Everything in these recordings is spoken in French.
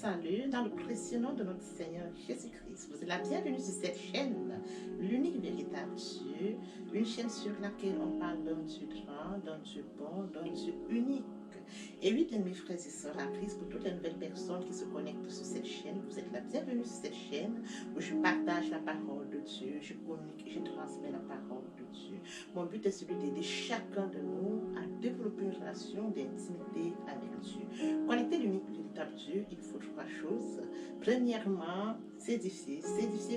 salue dans le précieux nom de notre Seigneur Jésus-Christ. Vous êtes la bienvenue sur cette chaîne, l'unique véritable Dieu, une chaîne sur laquelle on parle d'un Dieu grand, d'un Dieu bon, d'un Dieu unique. Et oui, bien mes frères et sœurs en Christ, pour toutes les nouvelles personnes qui se connectent sur cette chaîne, vous êtes la bienvenue sur cette chaîne où je partage la parole de Dieu, je communique, je transmets la parole de Dieu. Mon but est celui d'aider chacun de nous à développer une relation d'intimité avec Dieu. Connecter l'unique véritable Dieu, il faut trois choses. Premièrement, s'édifier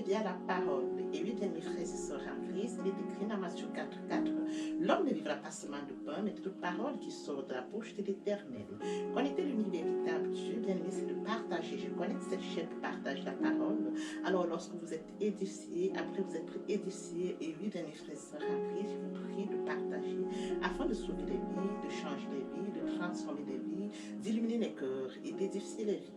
via la parole. Et oui, bien mes frères et sœurs en Christ, il est écrit dans Matthieu 4:4, l'homme ne vivra pas seulement de pain, mais de toute parole qui sort de la bouche de l'Éternel. Connecter l'unique véritable Dieu, bien aimé, c'est de partager. Je connecte cette chaîne pour partager la parole. Alors, lorsque vous êtes édifié, après vous êtes édifié, et oui, bien mes frères et sœurs en Christ, je vous prie de partager afin de sauver les vies, de changer les vies, de transformer les vies, d'illuminer les cœurs et d'édifier les vies.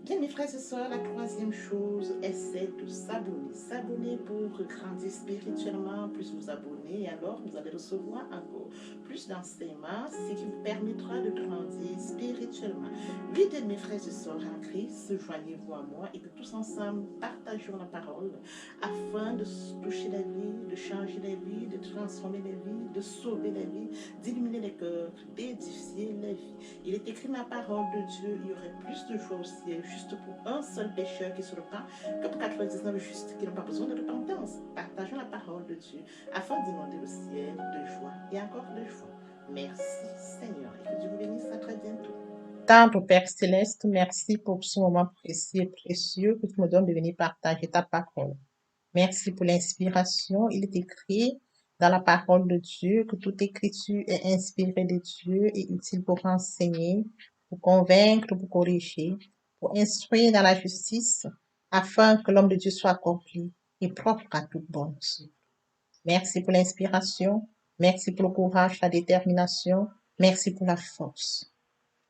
Bien, mes frères et sœurs, la troisième chose est celle de s'abonner. S'abonner pour grandir spirituellement. Plus vous abonnez, alors vous allez recevoir encore plus d'enseignements, ce qui vous permettra de grandir spirituellement. Oui, bien, mes frères et sœurs en Christ, joignez-vous à moi et que tous ensemble partageons la parole afin de toucher la vie, de changer la vie, de transformer les vies, de sauver les vies, d'illuminer les cœurs, d'édifier les vies. Il est écrit dans la parole de Dieu, il y aurait plus de joie au ciel juste pour un seul pécheur qui se repent que pour 99 justes qui n'ont pas besoin de repentance. Partageons la parole de Dieu afin d'inonder le ciel de joie et encore de joie. Merci Seigneur et que Dieu vous bénisse à très bientôt. Tendre Père Céleste, merci pour ce moment précieux et précieux que tu me donnes de venir partager ta parole. Merci pour l'inspiration. Il est écrit dans la parole de Dieu que toute écriture est inspirée de Dieu et utile pour enseigner, pour convaincre, pour corriger, pour instruire dans la justice, afin que l'homme de Dieu soit accompli et propre à toute bonne œuvre. Merci pour l'inspiration. Merci pour le courage, la détermination. Merci pour la force.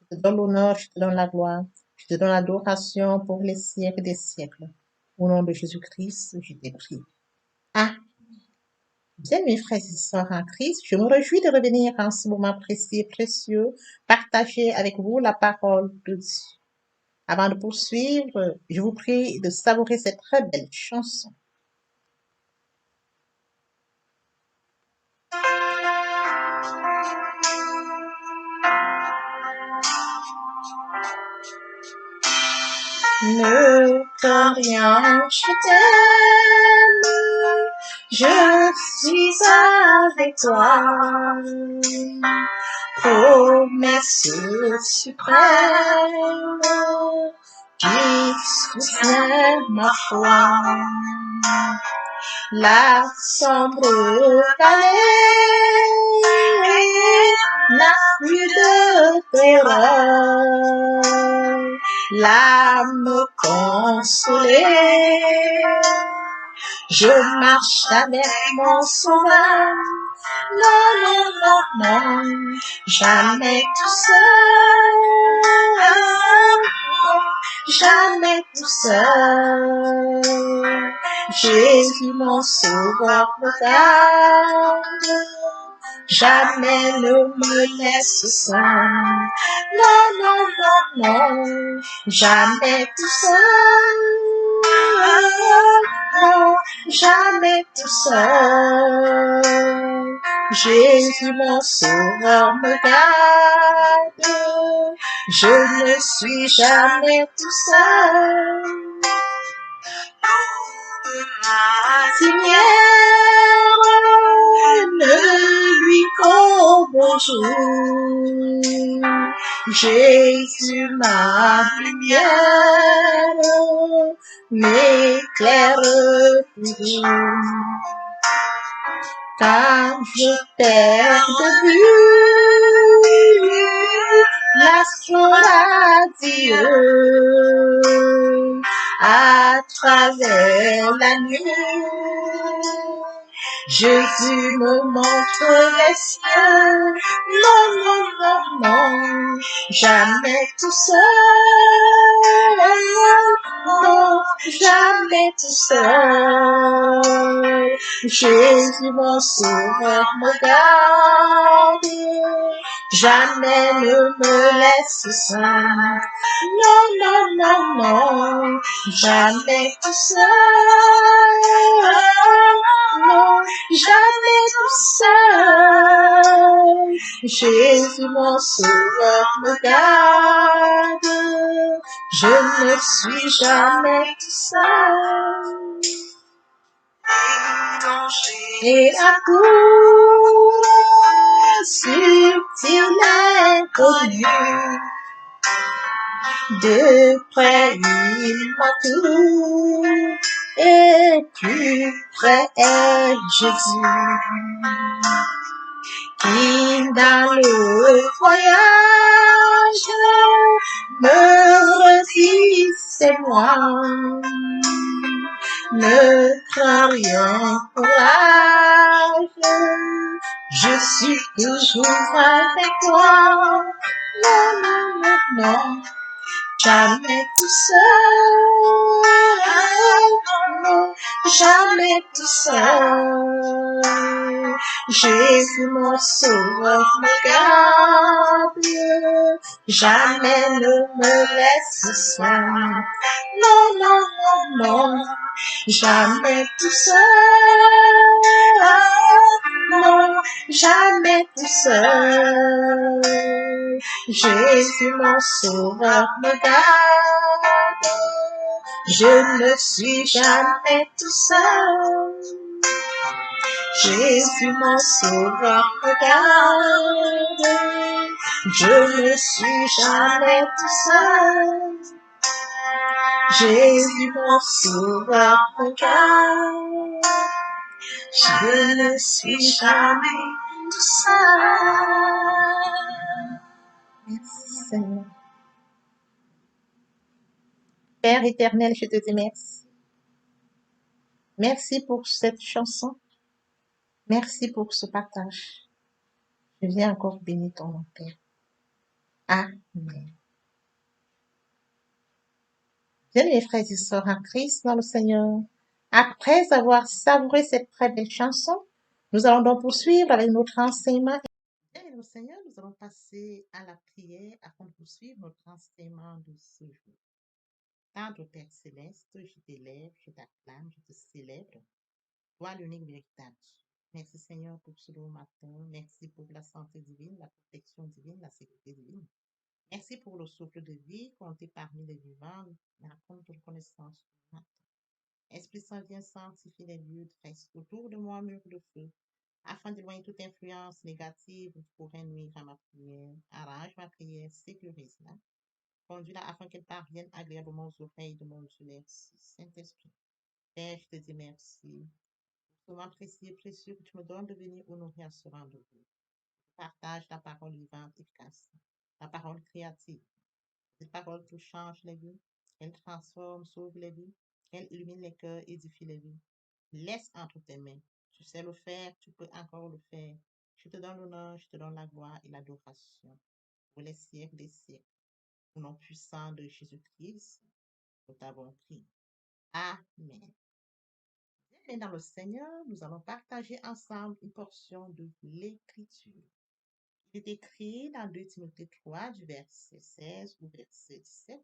Je te donne l'honneur, je te donne la gloire, je te donne l'adoration pour les siècles des siècles. Au nom de Jésus-Christ, je t'ai prié. Ah, bien mes frères et sœurs en Christ, je me réjouis de revenir en ce moment précis et précieux, partager avec vous la parole de Dieu. Avant de poursuivre, je vous prie de savourer cette très belle chanson. Ne crains rien, je t'aime, je suis avec toi. Promesse suprême qui soutient ma foi. La sombre vallée n'a plus de terreur. L'âme consolée, je marche avec mon sauveur. Non, non, non, non, jamais tout seul. Jamais tout seul. Jésus mon sauveur me garde, jamais ne me laisse seul. Non, non, non, non, jamais tout seul. Non, jamais tout seul. Jésus mon sauveur me garde, je ne suis jamais tout seul. Seigneur, ne lui qu'au bonjour. Jésus ma lumière m'éclaire toujours. Quand je perds de vue l'astre radieux à travers la nuit, Jésus me montre les cieux. Non, non, non, non, jamais tout seul. Non, jamais tout seul. Jésus mon sauveur me garde, jamais ne me laisse seul. Non, non, non, non, jamais tout seul. Non, jamais tout seul. Jésus mon sauveur me garde. Je ne suis jamais tout seul. Et à coup subtil inconnu, de près il m'entoure, et plus près est Jésus, qui dans le voyage me redit c'est moi. Ne crains rien, courage, je suis toujours avec toi. Non, non, non, non, jamais tout seul. Non, jamais tout seul. Jésus mon sauveur me garde, jamais ne me laisse seul. Non, non, non, non, jamais tout seul. Non, jamais tout seul. Jésus mon sauveur me garde. Je ne suis jamais tout seul. Jésus mon sauveur me garde. Je ne suis jamais tout seul. Jésus mon sauveur me garde. Je ne suis jamais tout seul. Merci Seigneur. Père éternel, je te dis merci. Merci pour cette chanson. Merci pour ce partage. Je viens encore bénir ton nom, Père. Amen. Bien, mes frères et sœurs en Christ dans le Seigneur, après avoir savouré cette très belle chanson, nous allons donc poursuivre avec notre enseignement. Bien, mes Seigneur, nous allons passer à la prière afin de poursuivre notre enseignement de ce jour. Tendre Père Céleste, je t'élève, je t'acclame, je te célèbre. Toi, l'unique véritable. Merci Seigneur pour ce beau matin. Merci pour la santé divine, la protection divine, la sécurité divine. Merci pour le souffle de vie, compté parmi les vivants, la compte de reconnaissance du matin. Esprit Saint, viens sanctifier les lieux, dresse autour de moi un mur de feu, afin d'éloigner toute influence négative qui pourrait nuire à ma prière. Arrange ma prière, sécurise-la. Conduis-la afin qu'elle parvienne agréablement aux oreilles de mon Dieu. Merci, Saint-Esprit. Père, je te dis merci. Moment précieux et précieux que tu me donnes de venir honorer à ce rendez-vous. Partage ta parole vivante, efficace, ta parole créative. Cette parole qui change les vies, elle transforme, sauve les vies, elle illumine les cœurs, édifie les vies. Laisse entre tes mains. Tu sais le faire, tu peux encore le faire. Je te donne l'honneur, je te donne la gloire et l'adoration pour les siècles des siècles. Au nom puissant de Jésus-Christ, nous t'avons prié. Amen. Et dans le Seigneur, nous allons partager ensemble une portion de l'Écriture. Il est écrit dans 2 Timothée 3, du verset 16 au verset 17.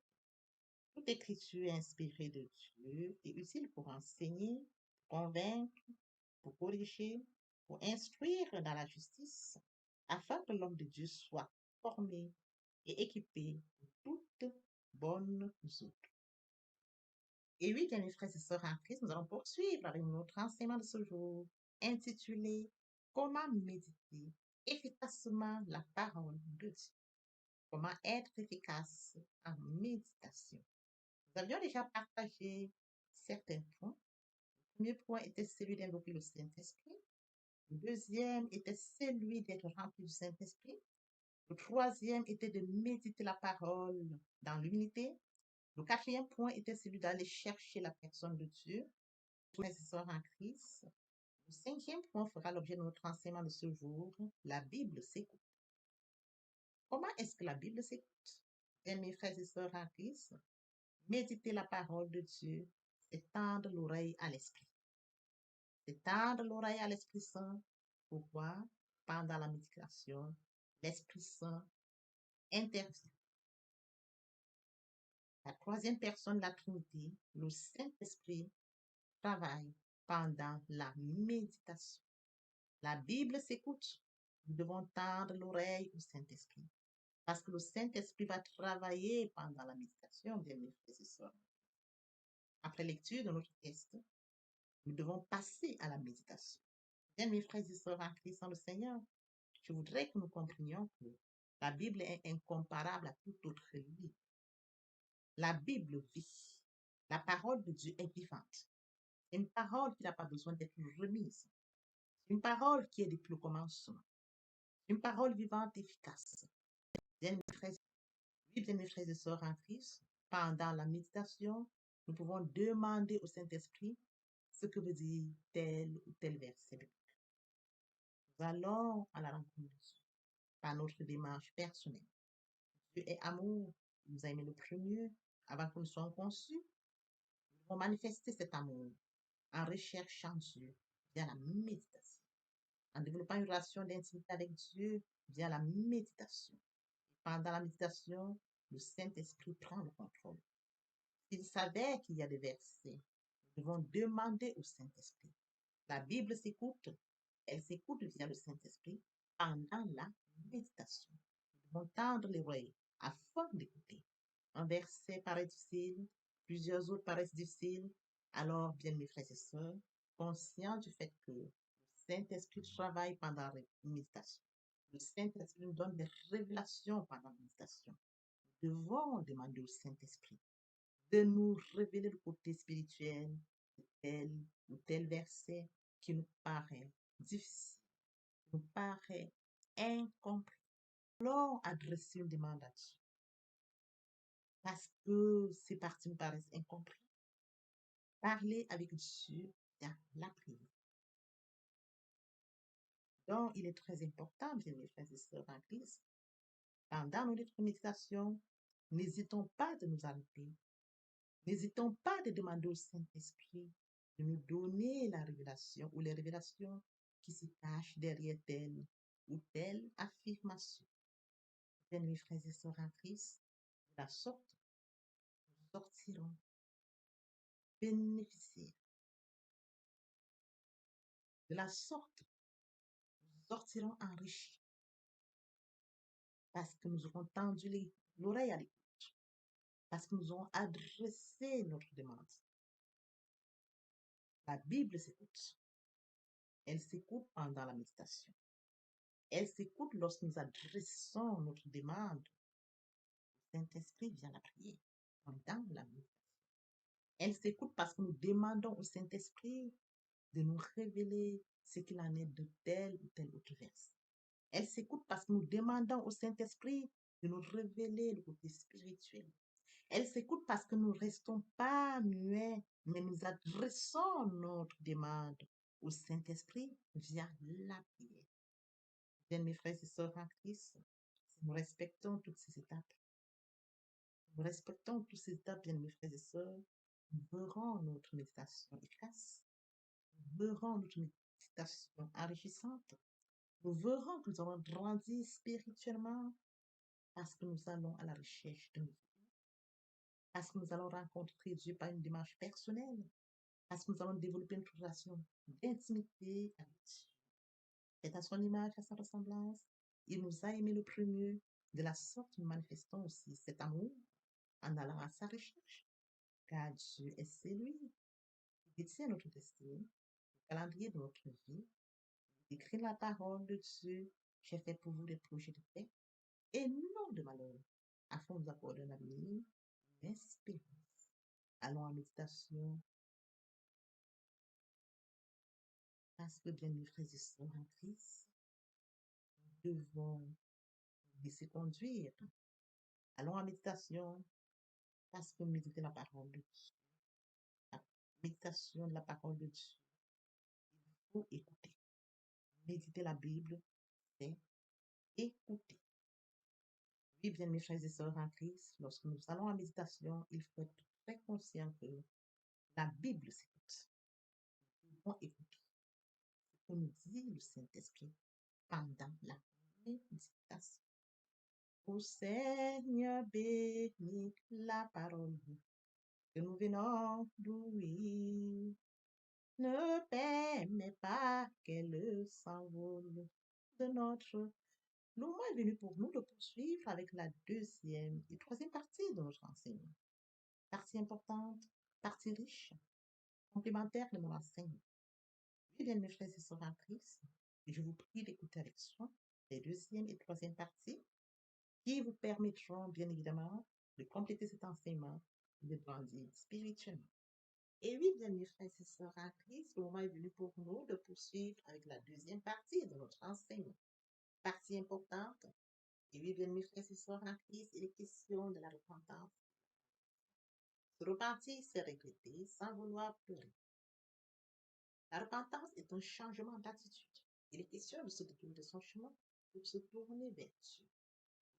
Toute écriture est inspirée de Dieu et utile pour enseigner, pour convaincre, pour corriger, pour instruire dans la justice, afin que l'homme de Dieu soit formé et équipé pour toute bonne œuvre. Et oui, bien mes frères et sœurs en Christ, nous allons poursuivre avec notre enseignement de ce jour, intitulé Comment méditer efficacement la parole de Dieu. Comment être efficace en méditation. Nous avions déjà partagé certains points. Le premier point était celui d'invoquer le Saint-Esprit. Le deuxième était celui d'être rempli du Saint-Esprit. Le troisième était de méditer la parole dans l'unité. Le quatrième point était celui d'aller chercher la personne de Dieu, frères et sœurs en Christ. Le cinquième point fera l'objet de notre enseignement de ce jour. La Bible s'écoute. Comment est-ce que la Bible s'écoute? Bien, mes frères et sœurs en Christ, méditer la parole de Dieu, c'est tendre l'oreille à l'Esprit. C'est tendre l'oreille à l'Esprit Saint. Pourquoi? Pendant la méditation, l'Esprit Saint intervient. La troisième personne de la Trinité, le Saint-Esprit, travaille pendant la méditation. La Bible s'écoute. Nous devons tendre l'oreille au Saint-Esprit parce que le Saint-Esprit va travailler pendant la méditation, bien mes frères et sœurs. Après lecture de notre texte, nous devons passer à la méditation. Bien mes frères et sœurs en Christ, en le Seigneur, je voudrais que nous comprenions que la Bible est incomparable à toute autre livre. La Bible vit. La parole de Dieu est vivante. C'est une parole qui n'a pas besoin d'être remise. C'est une parole qui est depuis le commencement. Une parole vivante, efficace. Bien mes frères, oui, bien mes frères et sœurs en Christ, pendant la méditation, nous pouvons demander au Saint-Esprit ce que veut dire tel ou tel verset biblique. Nous allons à la rencontre de Dieu par notre démarche personnelle. Dieu est amour. Il nous a aimé le premier avant que nous soyons conçus. Nous devons manifester cet amour en recherchant Dieu via la méditation, en développant une relation d'intimité avec Dieu via la méditation. Et pendant la méditation, le Saint-Esprit prend le contrôle. S'il s'avère qu'il y a des versets, nous devons demander au Saint-Esprit. La Bible s'écoute, elle s'écoute via le Saint-Esprit pendant la méditation. Nous devons tendre les oreilles afin d'écouter. Un verset paraît difficile, plusieurs autres paraissent difficiles. Alors, bien mes frères et sœurs, conscients du fait que le Saint-Esprit travaille pendant la méditation. Le Saint-Esprit nous donne des révélations pendant la méditation. Nous devons demander au Saint-Esprit de nous révéler le côté spirituel de tel ou tel verset qui nous paraît difficile, qui nous paraît incompris. Alors, adresser une demande à Dieu. Parce que ces parties nous paraissent incomprises. Parler avec Dieu dans la prière. Donc, il est très important, bien mes frères et sœurs en Christ, pendant notre méditation, n'hésitons pas de nous arrêter. N'hésitons pas de demander au Saint-Esprit de nous donner la révélation ou les révélations qui se cachent derrière telle ou telle affirmation. Bien, mes frères et sœurs en Christ, de la sorte, nous sortirons bénéficiaires. De la sorte, nous sortirons enrichis parce que nous aurons tendu l'oreille à l'écoute, parce que nous aurons adressé notre demande. La Bible s'écoute. Elle s'écoute pendant la méditation. Elle s'écoute lorsque nous adressons notre demande. Le Saint-Esprit vient la prier pendant la méditation. Elle s'écoute parce que nous demandons au Saint-Esprit de nous révéler ce qu'il en est de tel ou tel autre verset. Elle s'écoute parce que nous demandons au Saint-Esprit de nous révéler le côté spirituel. Elle s'écoute parce que nous ne restons pas muets, mais nous adressons notre demande au Saint-Esprit via la prière. Bien, mes frères et sœurs en Christ, si nous respectons toutes ces étapes, nous respectons toutes ces étapes, bien, mes frères et sœurs, nous verrons notre méditation efficace, nous verrons notre méditation enrichissante, nous verrons que nous allons grandir spirituellement parce que nous allons à la recherche de nous, parce que nous allons rencontrer Dieu par une démarche personnelle, parce que nous allons développer une relation d'intimité avec Dieu. C'est à son image, à sa ressemblance. Il nous a aimé le premier. De la sorte, nous manifestons aussi cet amour en allant à sa recherche. Car Dieu est celui qui détient notre destinée, le calendrier de notre vie. Il écrit la parole de Dieu. J'ai fait pour vous des projets de paix et non de malheur, afin de vous accorder un avenir, une espérance. Allons en méditation, parce que bien mes frères et sœurs en Christ, nous devons nous laisser conduire. Allons en méditation, parce que méditer la parole de Dieu, la méditation de la parole de Dieu, il faut écouter. Méditer la Bible, c'est écouter. Oui, bien mes frères et sœurs en Christ, lorsque nous allons en méditation, il faut être très conscient que la Bible s'écoute. Nous devons écouter ce que nous dit le Saint-Esprit pendant la méditation. Ô Seigneur, bénis la parole que nous venons d'ouïr. Ne permets pas qu'elle s'envole de notre. Le moment est venu pour nous de poursuivre avec la deuxième et troisième partie de notre enseignement. Partie importante, partie riche, complémentaire de mon enseignement. Oui, bien, mes frères et sœurs en Christ, je vous prie d'écouter avec soin les deuxième et troisième parties qui vous permettront, bien évidemment, de compléter cet enseignement et de grandir spirituellement. Et oui, bien, mes frères et sœurs en Christ, le moment est venu pour nous de poursuivre avec la deuxième partie de notre enseignement. Partie importante. Et oui, bien, mes frères et sœurs en Christ, il est question de la repentance. Se repentir, c'est regretter sans vouloir pleurer. La repentance est un changement d'attitude. Il est question de se détourner de son chemin pour se tourner vers Dieu.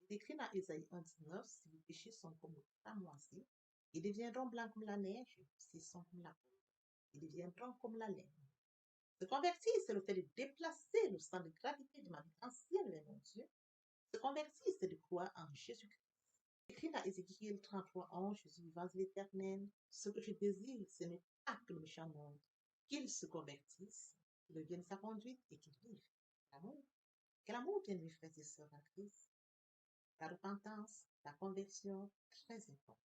Il est écrit dans Ésaïe 1,19, si vos péchés sont comme le cramoisi, ils deviendront blancs comme la neige, s'ils sont comme la peau, ils deviendront comme la laine. Se convertir, c'est le fait de déplacer le centre de gravité de ma vie ancienne vers mon Dieu. Se convertir, c'est de croire en Jésus-Christ. Écrit dans Ézéchiel 33,11, je suis vivant de l'Éternel. Ce que je désire, ce n'est pas que le méchant monde, qu'il se convertisse, qu'il devienne sa conduite et qu'il vive. L'amour. Quel amour, bien mes frères et sœurs en Christ. La repentance, la conversion, très important.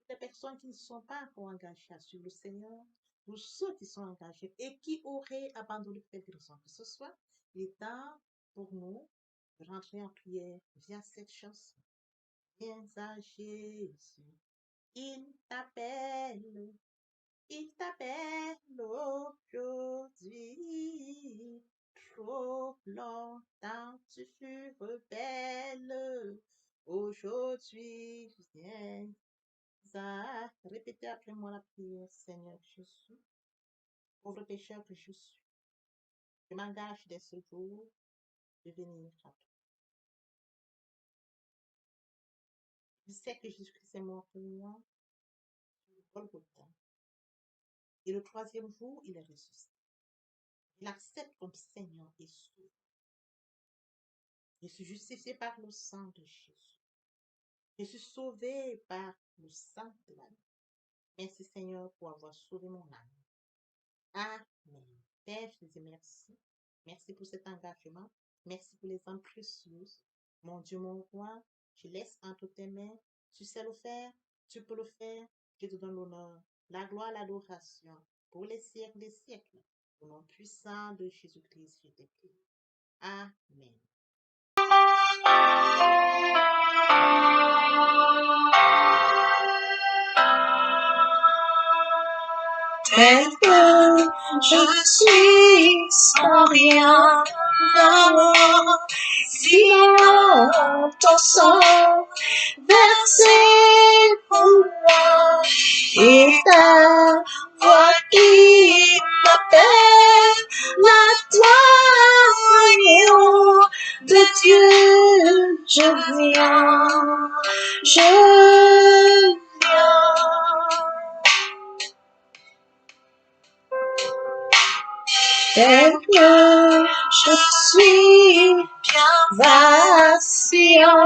Les personnes qui ne sont pas encore engagées à suivre le Seigneur, ou ceux qui sont engagés et qui auraient abandonné pour quelque raison que ce soit, il est temps pour nous de rentrer en prière via cette chanson. Viens à Jésus, il t'appelle aujourd'hui. Trop longtemps tu fus rebelle, aujourd'hui viens à répéter après moi la prière. Seigneur Jésus, pauvre pécheur que je suis, je m'engage dès ce jour de venir à toi. Je sais que Jésus-Christ est mort pour moi sur le Golgotha. Et le troisième jour, il est ressuscité. Je l'accepte comme Seigneur et Sauveur. Je suis justifié par le sang de Jésus. Je suis sauvé par le sang de l'âme. Merci Seigneur pour avoir sauvé mon âme. Amen. Père, je te dis merci. Merci pour cet engagement. Merci pour les âmes précieuses. Mon Dieu, mon roi, je laisse entre tes mains. Tu sais le faire, tu peux le faire. Je te donne l'honneur, la gloire, l'adoration pour les siècles des siècles. Au nom puissant de Jésus-Christ, je te prie. Amen. Tel que je suis sans rien avoir, sinon ton sang versé pour moi, et ta voix qui m'appelle, à toi, agneau de Dieu, je viens. Tel que je suis bien vacillant,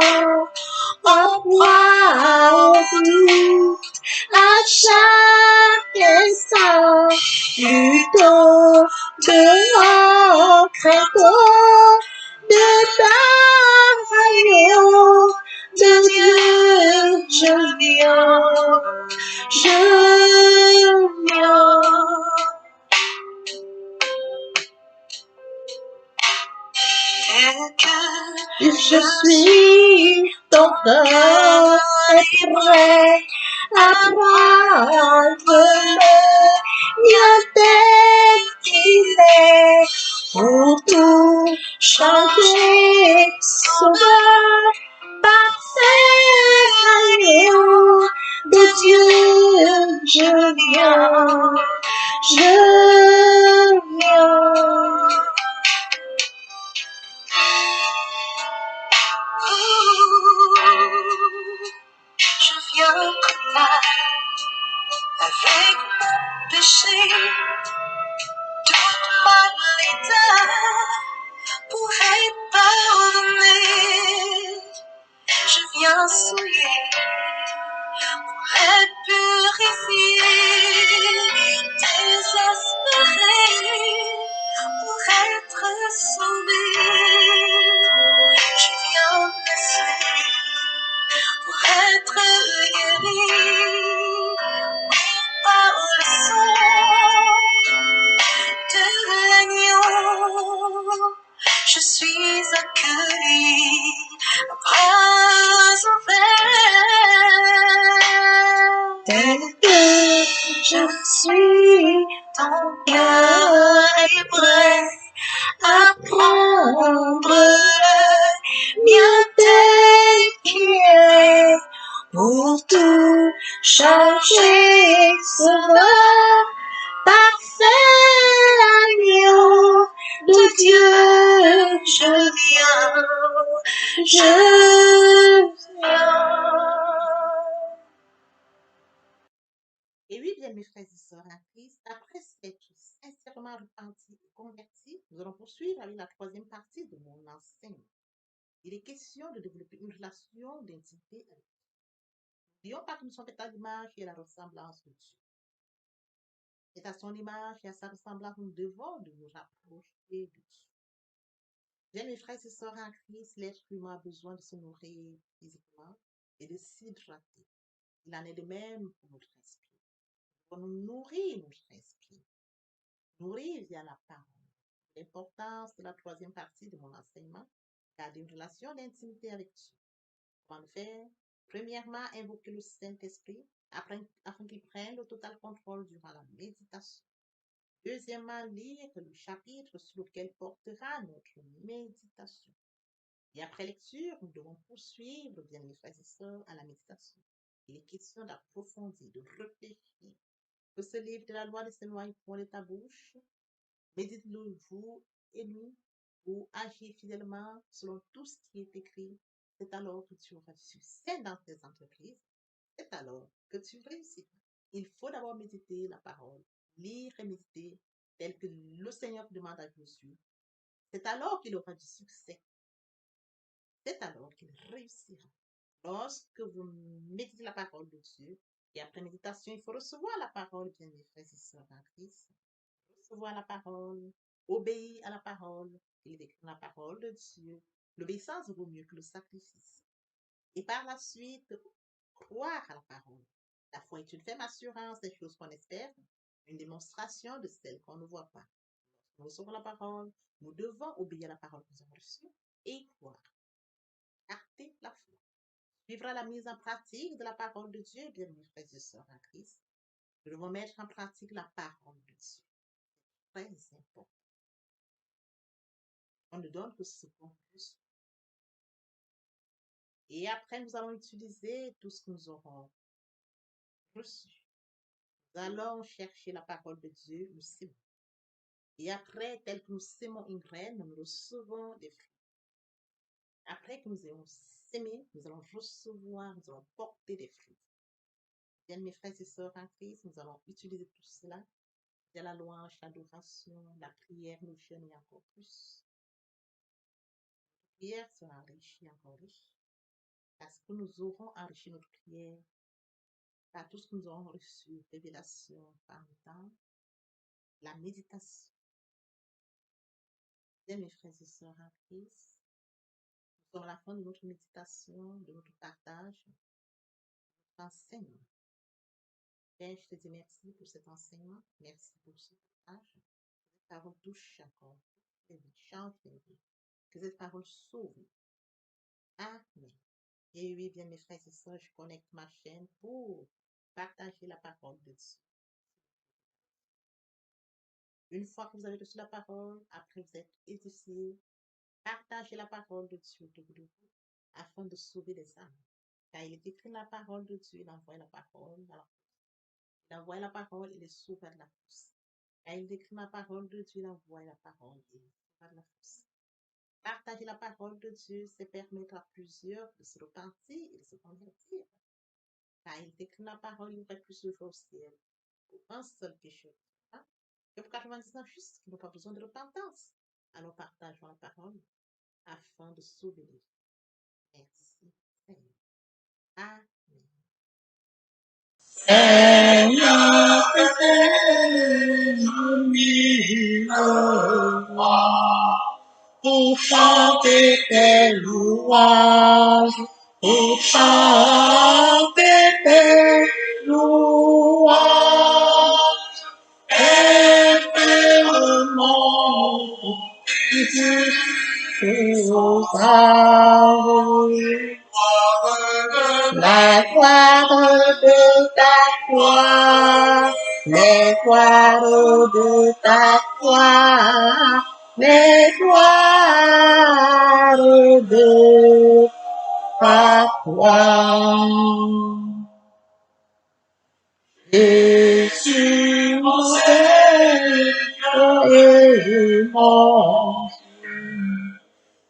en proie au doute, à chaque instant, plutôt de crainte de ta de Dieu, je viens. Tel que je suis, ton cœur est prêt à prendre le mien tel qu'il est, pour tout changer, sauveur, parfait agneau de Dieu, je viens. Je viens comme là, avec mon péché, toute ma l'état pour être pardonné. bien souillé pour être purifié, désespéré pour être sauvé. Je viens blessé pour être guéri, oui, par le sang de l'agneau. Je suis accueilli à bras ouverts. Tel que je suis, ton cœur est prêt à prendre le mien tel qu'il est pour tout changer. Sauveur, parfait agneau de Dieu, je viens. Et oui, bien, mes frères et sœurs en Christ, après s'être sincèrement repentis et convertis, nous allons poursuivre avec la troisième partie de mon enseignement. Il est question de développer une relation d'intimité avec Dieu. N'oublions pas que nous sommes faits à l'image et à la ressemblance de Dieu. C'est à son image et à sa ressemblance que nous devons de nous rapprocher de Dieu. Bien, mes frères et sœurs en Christ, l'être humain a besoin de se nourrir physiquement et de s'hydrater. Il en est de même pour notre esprit. Pour nous nourrir notre esprit, nourrir via la parole. L'importance de la troisième partie de mon enseignement, garder une relation d'intimité avec Dieu. Comment le faire? Premièrement, invoquer le Saint-Esprit afin qu'il prenne le total contrôle durant la méditation. Deuxièmement, lire le chapitre sur lequel portera notre méditation. Et après lecture, nous devons poursuivre, bien mes frères et sœurs, à la méditation. Il est question d'approfondir, de réfléchir. Que ce livre de la loi ne s'éloigne point de ta bouche. Médite-le jour et nuit pour agir fidèlement selon tout ce qui est écrit. C'est alors que tu auras du succès dans tes entreprises. C'est alors que tu réussiras. Il faut d'abord méditer la parole, lire et méditer tel que le Seigneur demande à Jésus. C'est alors qu'il aura du succès. C'est alors qu'il réussira. Lorsque vous méditez la parole de Dieu, et après méditation, il faut recevoir la parole, bien mes frères et sœurs en Christ. Recevoir la parole, obéir à la parole, il est écrit dans la parole de Dieu. L'obéissance vaut mieux que le sacrifice. Et par la suite, croire à la parole. La foi est une ferme assurance des choses qu'on espère, une démonstration de celles qu'on ne voit pas. Nous recevons la parole, nous devons obéir à la parole que nous avons reçue et croire. Acter la foi. Suivra la mise en pratique de la parole de Dieu, bien mes frères et sœurs en Christ. Nous devons mettre en pratique la parole de Dieu. Très important. On ne donne que ce qu'on reçoit. Et après, nous allons utiliser tout ce que nous aurons reçu. Nous allons chercher la parole de Dieu, nous sémons. Et après, tel que nous sémons une graine, nous recevons des fruits. Après que nous ayons sémé, nous allons recevoir, nous allons porter des fruits. Bien, mes frères et sœurs en Christ, nous allons utiliser tout cela. Il y a la louange, l'adoration, la prière, le jeûne et encore plus. La prière sera enrichie, encore riche. Parce que nous aurons enrichi notre prière par tout ce que nous aurons reçu, révélation par le temps, la méditation. Bien, mes frères et sœurs en Christ, nous sommes à la fin de notre méditation, de notre partage, de notre enseignement. Père, je te dis merci pour cet enseignement, merci pour ce partage. Que cette parole touche encore, change les vies, que cette parole sauve. Amen. Et oui, bien, mes frères et sœurs, je connecte ma chaîne pour partager la parole de Dieu. Une fois que vous avez reçu la parole, après vous êtes édifié, partagez la parole de Dieu autour de vous afin de sauver les âmes. Car il est écrit la parole de Dieu, il envoie la parole à la fosse. Il envoie la parole, il est sauvé de la fosse. Car il est écrit la parole de Dieu, il envoie la parole et il est sauvé de la fosse. Partager la parole de Dieu, c'est permettre à plusieurs de se repentir et de se convertir. Car il est écrit la parole, il y aurait plus de joie au ciel pour un seul pécheur. Et pour 99 justes qui n'ont pas besoin de repentance. Alors partageons la parole afin de sauver les vies. Merci Seigneur. Seigneur, pour chanter tes louanges, pour chanter tes louanges, éternellement, la gloire de ta gloire, les gloires de ta gloire, les gloires de ta gloire. Jésus, mon Seigneur et mon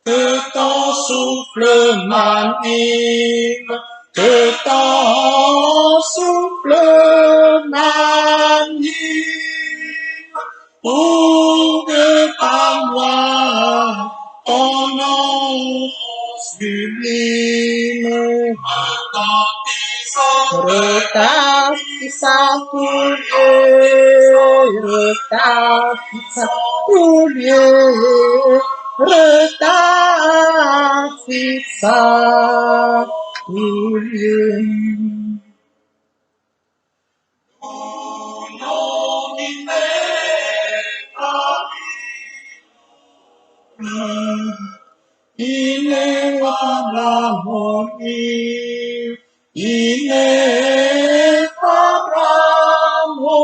que ton souffle m'anime, que ton souffle m'anime, pour que par moi ton nom sublime retentissant tout lieu, retentissant tout lieu, retentissant tout lieu. Ineffable harmonie, ineffable harmonie,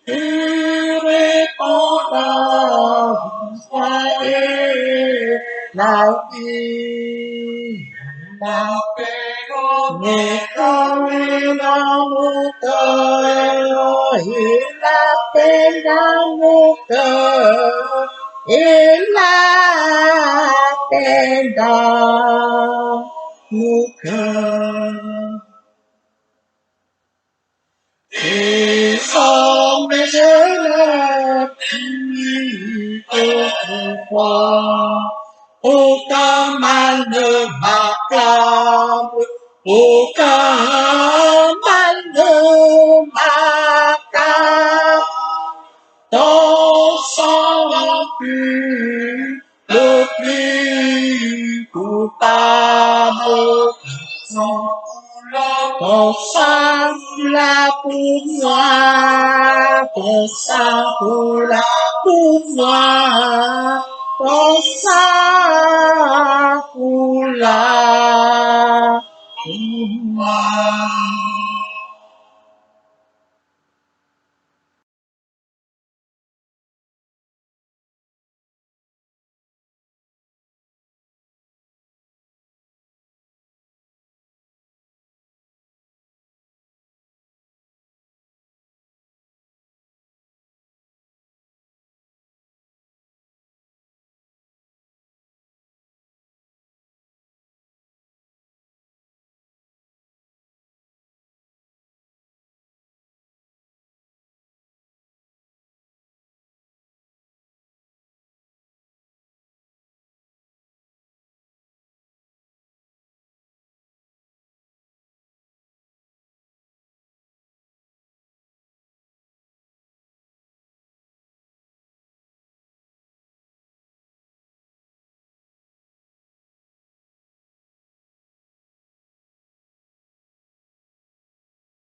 tu réponds et la vie, la paix dans mon cœur, et la paix dans mon cœur, et la paix dans mon cœur. Désormais je l'ai plus autrefois, aucun mal ne m'accable, aucun mal ne m'accable. Ton sang pur, le plus coupable, ton sang là pour moi, ton sang là pour moi, ton sang là pour moi.